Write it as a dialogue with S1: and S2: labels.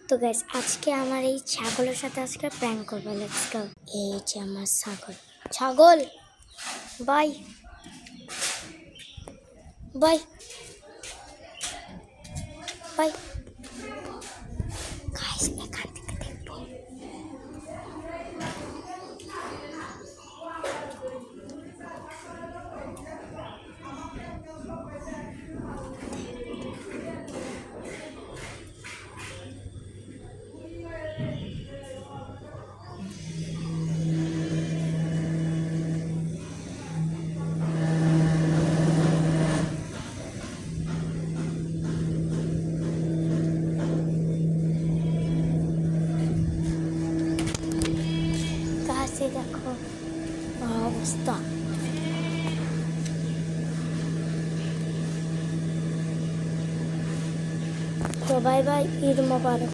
S1: তো গাইস আজকে আমার এই ছাগলের সাথে আজকে প্র্যাঙ্ক করবো। Let's go. এই যে আমার ছাগল। ছাগল বাই বাই বাই। গাইস এখান থেকে দেখবো। গাছে দেখো অবস্থা। তো বাই বাই, ঈদ মোবারক।